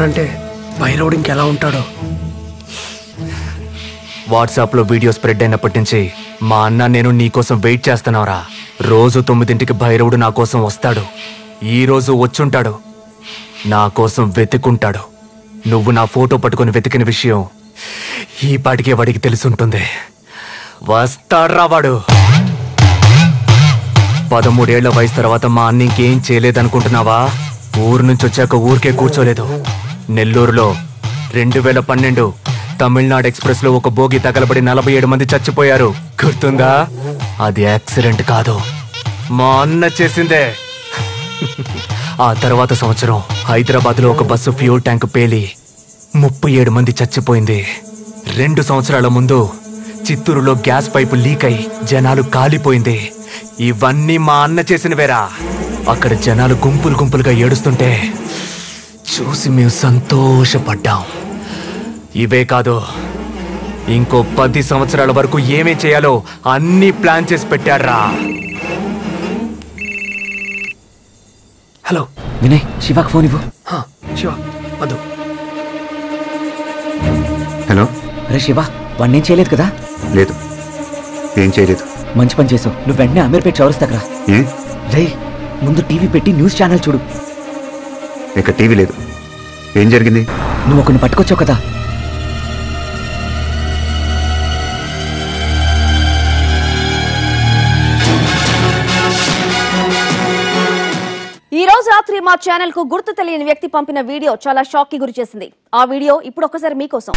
ఉన్నాడంటే భైరవుడు ఇంకెలా ఉంటాడో. వాట్సాప్లో వీడియో స్ప్రెడ్ అయినప్పటి నుంచి మా అన్న నేను నీకోసం వెయిట్ చేస్తున్నావురా. రోజు 9ంటికి భైరవుడు నా కోసం వస్తాడు. ఈ రోజు వచ్చుంటాడు. నా కోసం వెతుకుంటాడు. నువ్వు నా ఫోటో పట్టుకుని వెతికిన విషయం ఈ పాటికే వాడికి తెలుసుంటుంది. వస్తాడ్రా వాడు. 13 ఏళ్ల వయసు తర్వాత మా అన్న ఇంకేం చేయలేదనుకుంటున్నావా? ఊరు నుంచి వచ్చాక ఊరికే కూర్చోలేదు. నెల్లూరులో 2012 తమిళనాడు ఎక్స్ప్రెస్ లో ఒక బోగి తగలబడి 47 మంది చచ్చిపోయారు. గుర్తుందా? అది యాక్సిడెంట్ కాదు, మా అన్న చేసిందే. ఆ తర్వాత సంవత్సరం హైదరాబాద్ లో ఒక బస్సు ఫ్యూల్ ట్యాంక్ పేలి 37 మంది చచ్చిపోయింది. 2 సంవత్సరాల ముందు చిత్తూరులో గ్యాస్ పైపు లీక్ అయి జనాలు కాలిపోయింది. ఇవన్నీ మా అన్న చేసినవేరా. అక్కడ జనాలు గుంపులు గుంపులుగా ఏడుస్తుంటే చూసి మేము సంతోషపడ్డాం. ఇవే కాదు, ఇంకో 10 సంవత్సరాల వరకు ఏమేం చేయాలో అన్ని ప్లాన్ చేసి పెట్టాడ్రా. హలో వినయ్, శివాకి ఫోన్ ఇవ్వు. శివ వద్దు. హలో. అరే శివ, వాడినేం చేయలేదు కదా? లేదు, ఏం చేయలేదు. మంచి పని చేసావు. నువ్వు వెంటనే అమీర్పేట చౌరస్తాకరా. రే, ముందు టీవీ పెట్టి న్యూస్ ఛానల్ చూడు. ఇక్కడ టీవీ లేదు. ఏం జరిగింది? నువ్వు ఒకరిని పట్టుకొచ్చావు కదా. ఈ రోజు రాత్రి మా ఛానల్ కు గుర్తు తెలియని వ్యక్తి పంపిన వీడియో చాలా షాక్ కి గురి చేసింది. ఆ వీడియో ఇప్పుడు ఒకసారి మీకోసం.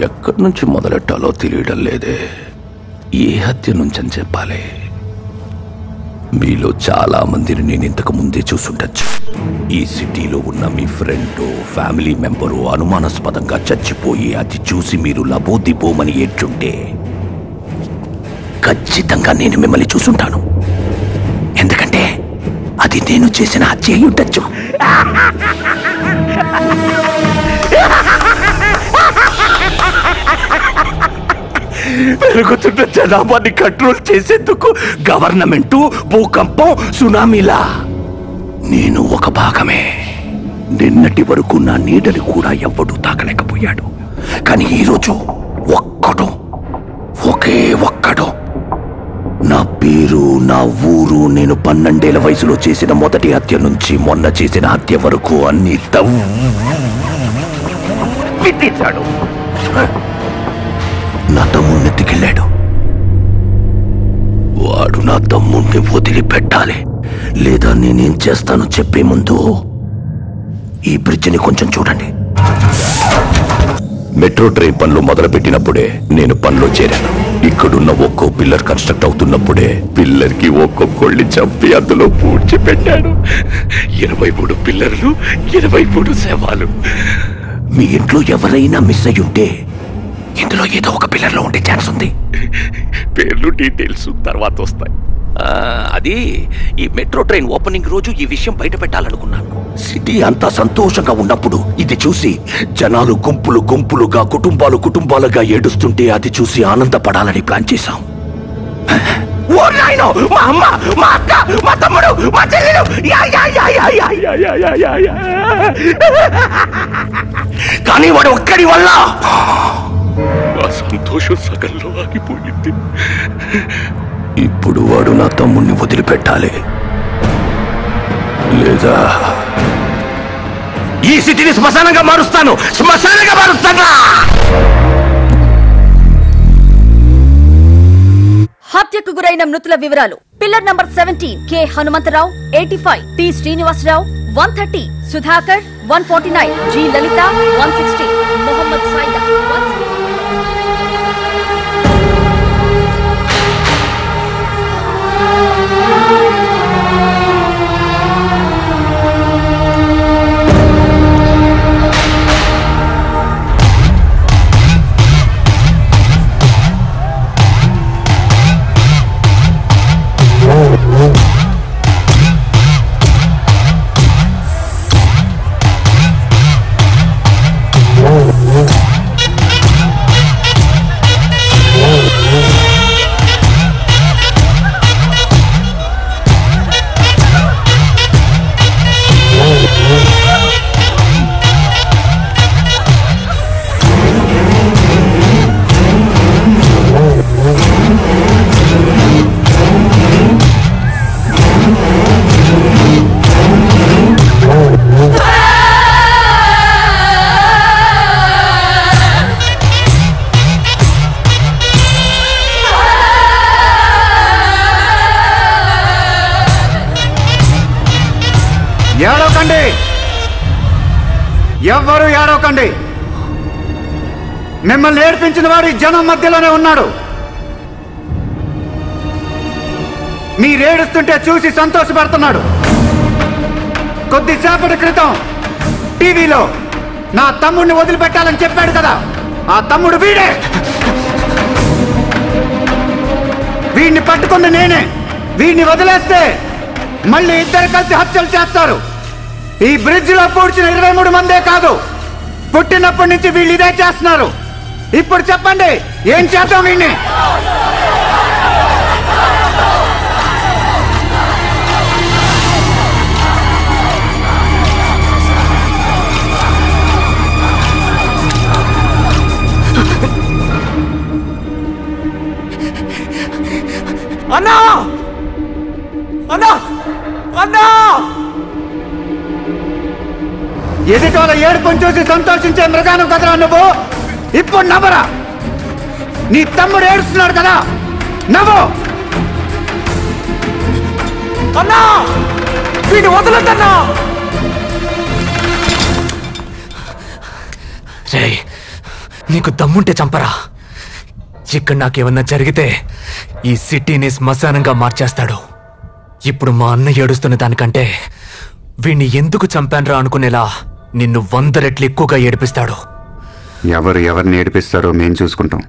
ఎక్కడి నుంచి మొదలెట్టాలో తెలియడం లేదే. ఏ హత్య నుంచి అని చెప్పాలి? మీలో చాలా మందిని నేను ఇంతకు ముందే చూసుండొచ్చు. ఈ సిటీలో ఉన్న మీ ఫ్రెండ్, ఫ్యామిలీ మెంబరు అనుమానాస్పదంగా చచ్చిపోయి అది చూసి మీరు లబోదిబోమని ఏడ్చుంటే ఖచ్చితంగా నేను మిమ్మల్ని చూసుంటాను. ఎందుకంటే అది నేను చేసిన హత్య అయి ఉండొచ్చు. పెరుగుతున్న జనాభాని కంట్రోల్ చేసేందుకు గవర్నమెంటు, భూకంపం, సునామీలా నేను ఒక భాగమే. నిన్నటి వరకు నా నీడని కూడా ఎవ్వడూ తాకలేకపోయాడు. కానీ ఈరోజు ఒకే ఒక్కడు నా పేరు, నా ఊరు, నేను 12 ఏళ్ల వయసులో చేసిన మొదటి హత్య నుంచి మొన్న చేసిన హత్య వరకు అన్ని తవ్విచ్చాడు. నా తమ్ముణ్ణి ఎత్తుకెళ్ళాడు. వాడు నా తమ్ముణ్ణి వదిలిపెట్టాలి, లేదా నేనేం చేస్తానో చెప్పే ముందు ఈ బ్రిడ్జిని కొంచెం చూడండి. మెట్రో ట్రైన్ పనులు మొదలుపెట్టినప్పుడే నేను పనిలో చేరాను. ఇక్కడున్న ఒక్కో పిల్లర్ కన్స్ట్రక్ట్ అవుతున్నప్పుడే పిల్లర్కి ఒక్కొక్కళ్ళని చంపి అందులో పూడ్చిపెట్టాడు. 23 పిల్లర్లు, 23 శవాలు. మీ ఇంట్లో ఎవరైనా మిస్ అయ్యి ఉంటే ఇందులో ఏదో ఒక పిల్లర్లో ఉండే ఛాన్స్ ఉంది. పేర్లు, డీటెయిల్స్ తర్వాత వస్తాయి. అది ఈ మెట్రో ట్రైన్ ఓపెనింగ్ రోజు ఈ విషయం బయట పెట్టాలనుకున్నాను. సిటీ అంతా సంతోషంగా ఉన్నప్పుడు ఇది చూసి జనాలు గుంపులు గుంపులుగా, కుటుంబాలు కుటుంబాలుగా ఏడుస్తుంటే అది చూసి ఆనందపడాలని ప్లాన్ చేశాం. మా అమ్మ, మా అక్క, మా తమ్ముడు, మా చెల్లెలు, కానీ వాడు ఒక్కడి వల్ల ఆ సంతోషం సగంలో ఆగిపోయింది. ఇప్పుడు వాడు నా తమ్ముణ్ణి వదిలిపెట్టాలి, లేదా ఈ సిటీని శ్మశానంగా మారుస్తాను. హత్యకు గురైన మృతుల వివరాలు: pillar number 17 K Hanumantharao 85, T Srinivasarao 130, Sudhakar 149, G Lalitha 160, Mohammed Saida 160. ఏడవకండి, ఎవ్వరూ ఏడవకండి. మిమ్మల్ని ఏడ్పించిన వాడు ఈ జనం మధ్యలోనే ఉన్నాడు. మీరేడుస్తుంటే చూసి సంతోషపడుతున్నాడు. కొద్దిసేపటి క్రితం టీవీలో నా తమ్ముడిని వదిలిపెట్టాలని చెప్పాడు కదా, ఆ తమ్ముడు వీడే. వీడిని పట్టుకుంది నేనే. వీడిని వదిలేస్తే మళ్ళీ ఇద్దరు కలిసి హత్యలు చేస్తారు. ఈ బ్రిడ్జ్ లో పూడ్చిన 23 మందే కాదు, పుట్టినప్పటి నుంచి వీళ్ళు ఇదే చేస్తున్నారు. ఇప్పుడు చెప్పండి, ఏం చేద్దాం వీడిని? అన్నా అన్నా అన్నా! ఎదుటోళ్ళ ఏడుపుని చూసి సంతోషించే మృగాను కదరా నువ్వు. ఇప్పుడు నవ్వరా. నీ తమ్ముడు ఏడుస్తున్నాడు కదా, నవ్వు. అన్నా వీడు వదలద్దన్నా. రే, నీకు దమ్ముంటే చంపరా. ఇక్కడ నాకేమన్నా జరిగితే ఈ సిటీని శ్మశానంగా మార్చేస్తాడు. ఇప్పుడు మా అన్న ఏడుస్తున్న దానికంటే వీణ్ణి ఎందుకు చంపాన్రా అనుకునేలా నిన్ను 100 రెట్లు ఎక్కువగా ఏడిపిస్తాడు. ఎవరిని ఏడిపిస్తారో మేం చూసుకుంటాం.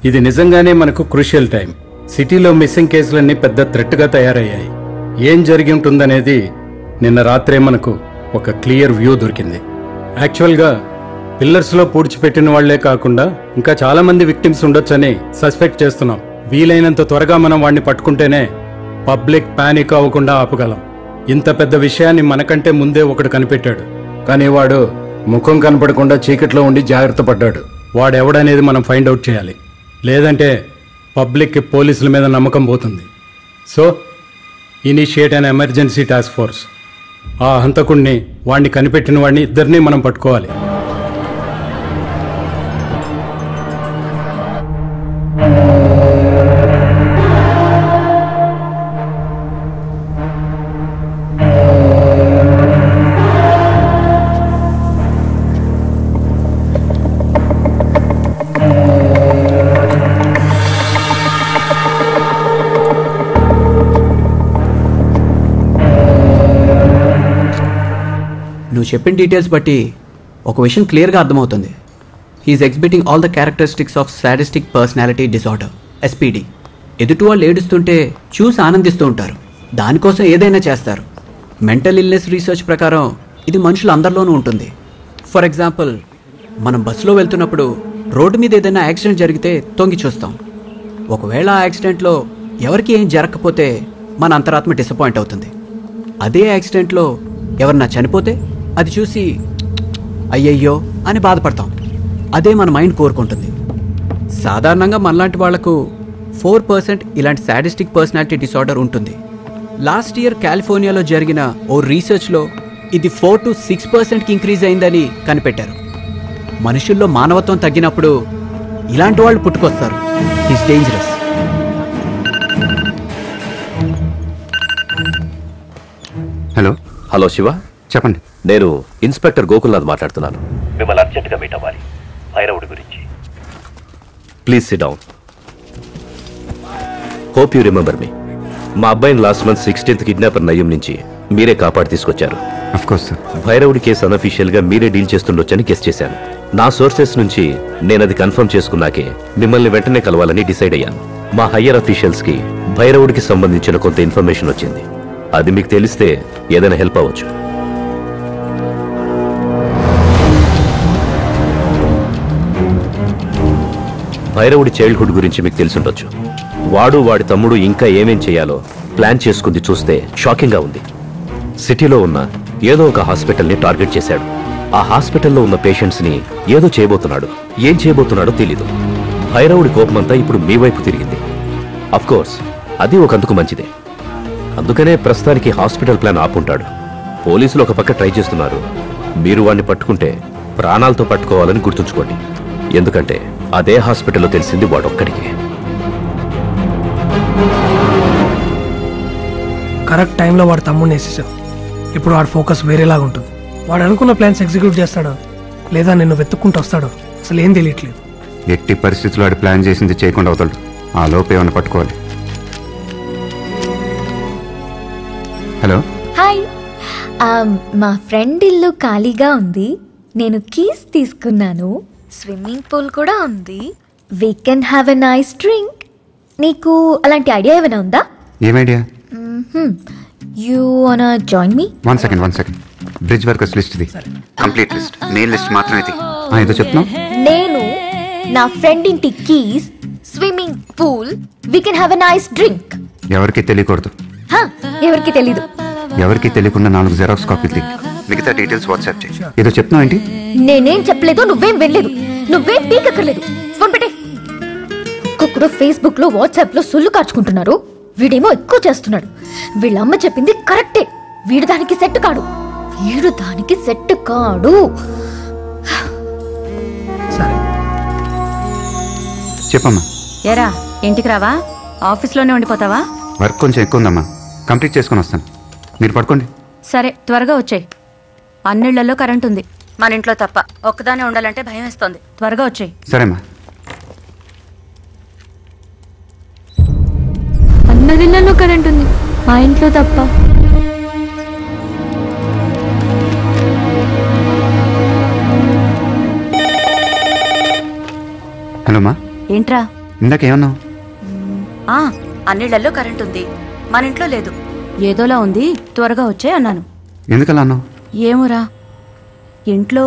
ఇది నిజంగానే మనకు క్రూషియల్ టైం. సిటీలో మిస్సింగ్ కేసులన్నీ పెద్ద థ్రెట్గా తయారయ్యాయి. ఏం జరిగి ఉంటుందనేది నిన్న రాత్రే మనకు ఒక క్లియర్ వ్యూ దొరికింది. యాక్చువల్గా పిల్లర్స్లో పూడ్చిపెట్టిన వాళ్లే కాకుండా ఇంకా చాలా మంది విక్టిమ్స్ ఉండొచ్చని సస్పెక్ట్ చేస్తున్నాం. వీలైనంత త్వరగా మనం వాడిని పట్టుకుంటేనే పబ్లిక్ పానిక్ అవ్వకుండా ఆపగలం. ఇంత పెద్ద విషయాన్ని మనకంటే ముందే ఒకడు కనిపెట్టాడు, కానీ వాడు ముఖం కనపడకుండా చీకట్లో ఉండి జాగ్రత్త పడ్డాడు. వాడెవడనేది మనం ఫైండ్ అవుట్ చేయాలి, లేదంటే పబ్లిక్కి పోలీసుల మీద నమ్మకం పోతుంది. So initiate an emergency task force. ఆ హంతకుడిని, వాడిని కనిపెట్టిన వాడిని ఇద్దరినీ మనం పట్టుకోవాలి. నువ్వు చెప్పిన డీటెయిల్స్ బట్టి ఒక విషయం క్లియర్గా అర్థమవుతుంది. He is exhibiting all the characteristics of sadistic personality disorder, SPD. ఎదుటి వాళ్ళు ఏడుస్తుంటే చూసి ఆనందిస్తూ ఉంటారు, దానికోసం ఏదైనా చేస్తారు. మెంటల్ ఇల్నెస్ రీసెర్చ్ ప్రకారం ఇది మనుషులు అందరిలోనూ ఉంటుంది. ఫర్ ఎగ్జాంపుల్, మనం బస్సులో వెళ్తున్నప్పుడు రోడ్డు మీద ఏదైనా యాక్సిడెంట్ జరిగితే తొంగి చూస్తాం. ఒకవేళ ఆ యాక్సిడెంట్లో ఎవరికి ఏం జరగకపోతే మన అంతరాత్మ డిసప్పాయింట్ అవుతుంది. అదే యాక్సిడెంట్లో ఎవరన్నా చనిపోతే అది చూసి అయ్యయ్యో అని బాధపడతాం. అదే మన మైండ్ కోరుకుంటుంది. సాధారణంగా మనలాంటి వాళ్లకు 4% ఇలాంటి సాడిస్టిక్ పర్సనాలిటీ డిసార్డర్ ఉంటుంది. లాస్ట్ ఇయర్ కాలిఫోర్నియాలో జరిగిన ఓ రీసెర్చ్లో ఇది 4 to 6%కి ఇంక్రీజ్ అయిందని కనిపెట్టారు. మనుషుల్లో మానవత్వం తగ్గినప్పుడు ఇలాంటి వాళ్ళు పుట్టుకొస్తారు. It's dangerous. Hello hello Shiva, చెప్పండి. నేను ఇన్స్పెక్టర్ గోకుల్నాథ్ మాట్లాడుతున్నాను. మిమ్మల్ని అర్జెంటుగా మీట్ అవ్వాలి, భైరవుడి గురించి. Please SIT down. Hope you remember me. మా అబ్బాయిని లాస్ట్ మంత్ 16th కిడ్నాపర్ నయ్యం నుంచి మీరే కాపాడి తీసుకొచ్చారు. Of course sir. భైరవుడి కేసు అనఫీషియల్ గా మీరే డీల్ చేస్తుండొచ్చని గెస్ చేశాను. నా సోర్సెస్ నుంచి నేను అది కన్ఫర్మ్ చేసుకున్నాకే మిమ్మల్ని వెంటనే కలవాలని డిసైడ్ అయ్యాను. మా హయ్యర్ అఫీషియల్స్ కి భైరవుడికి సంబంధించిన కొంత ఇన్ఫర్మేషన్ వచ్చింది. అది మీకు తెలిస్తే ఏదైనా హెల్ప్ అవ్వచ్చు. భైరవుడి చైల్డ్హుడ్ గురించి మీకు తెలిసుండొచ్చు. వాడు వాడి తమ్ముడు ఇంకా ఏమేం చేయాలో ప్లాన్ చేసుకుంది చూస్తే షాకింగ్గా ఉంది. సిటీలో ఉన్న ఏదో ఒక హాస్పిటల్ని టార్గెట్ చేశాడు. ఆ హాస్పిటల్లో ఉన్న పేషెంట్స్ని ఏదో చేయబోతున్నాడు. ఏం చేయబోతున్నాడో తెలీదు. భైరవుడి కోపమంతా ఇప్పుడు మీ వైపు తిరిగింది. అఫ్కోర్స్ అది ఒకందుకు మంచిదే. అందుకనే ప్రస్తుతానికి హాస్పిటల్ ప్లాన్ ఆపుంటాడు. పోలీసులు ఒక పక్క ట్రై చేస్తున్నారు. మీరు వాడిని పట్టుకుంటే ప్రాణాలతో పట్టుకోవాలని గుర్తుంచుకోండి. ఎందుకంటే అదే హాస్పిటల్లో తెలిసింది వాడొక్కడికే. కరెక్ట్ టైంలో వాడు తమ్ముడిని వేసేసావు. ఇప్పుడు వాడు ఫోకస్ వేరేలాగా ఉంటుంది. వాడు అనుకున్న ప్లాన్స్ ఎగ్జిక్యూట్ చేస్తాడో లేదా నిన్ను వెతుక్కుంటూ వస్తాడో అసలు ఏం తెలియట్లేదు. ఎట్టి పరిస్థితుల్లో వాడు ప్లాన్ చేసింది చేయకుండా అవుతాడు. ఆ లోపు ఏమైనా పట్టుకోవాలి. Hello, hi. మా ఫ్రెండ్ ఇల్లు ఖాళీగా ఉంది. నేను కీస్ తీసుకున్నాను. స్విమ్మింగ్ పూల్ కూడా ఉంది. We can have a nice drink. నీకు అలాంటి ఐడియా ఏమైనా ఉందా? ఏం ఐడియా? యూ వానా join me? One second. Bridge workers list ఇది. కంప్లీట్ లిస్ట్, మెయిన్ లిస్ట్ మాత్రమే ఇది. ఏదో చెప్తున్నావు? నేను నా ఫ్రెండ్ ఇంటి keys, swimming pool, we can have a nice drink. ఎవరికి తెలియకూడదు. ఎవరికి తెలీదు. ఎవరికి తెలియకుండా 4 జెరాక్స్ కాపీలు. మిగతా డీటెయిల్స్ వాట్సాప్ చేయి. ఏదో చెప్తున్నావు ఏంటి? నేనేం చెప్పలేదు, నువ్వేం వినలేదు, నువ్వేం పీకక్కర్లేదు. ఫోన్ పెట్టే. ఒక్కొక్కడు ఫేస్బుక్ లో వాట్సాప్ లో సొల్లు కార్చుకుంటున్నారు. వీడేమో ఎక్కువ చేస్తున్నాడు. వీళ్ళమ్మ చెప్పింది కరెక్టే. వీడు దానికి సెట్ కాడు. చెప్పమ్మా. ఏరా ఇంటికి రావా? ఆఫీస్లోనే ఉండిపోతావా? వర్క్ కొంచెం ఎక్కువ ఉందమ్మా, కంప్లీట్ చేసుకొని వస్తాను. మీరు పడుకోండి. సరే, త్వరగా వచ్చేయ్. అన్నిళ్లలో కరెంట్ ఉంది, మన ఇంట్లో తప్ప. ఒక్కదానే ఉండాలంటే భయం వేస్తోంది. త్వరగా వచ్చేయ్. సరేమ్మా. అందరిళ్లలో కరెంట్ ఉంది, మా ఇంట్లో తప్ప. హలో మా. ఏంట్రా? ఇందాకేమన్నావు? అన్నిళ్లలో కరెంట్ ఉంది, మన ఇంట్లో లేదు. ఏదోలా ఉంది, త్వరగా వచ్చే అన్నాను. ఎందుకలా అన్నావు? ఏమోరా, ఇంట్లో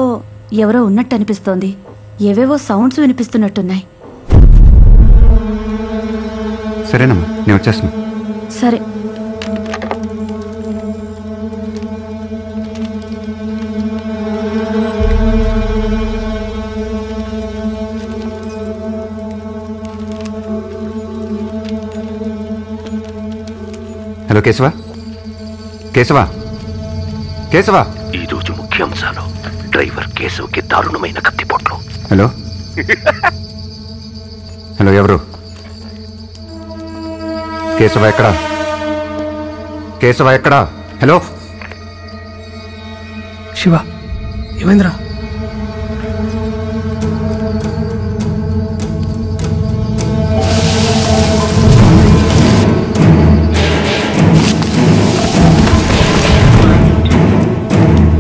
ఎవరో ఉన్నట్టు అనిపిస్తోంది. ఏవేవో సౌండ్స్ వినిపిస్తున్నట్టున్నాయి. సరేనమ్మా, నేను వచ్చేస్తున్నా. సరే. హలో కేశవా. ఈరోజు ముఖ్యాంశాలు: డ్రైవర్ కేశవ్కి దారుణమైన కత్తిపోట్లు. హలో ఎవరు? కేశవ ఎక్కడా? హలో శివ, ఏమైందిరా?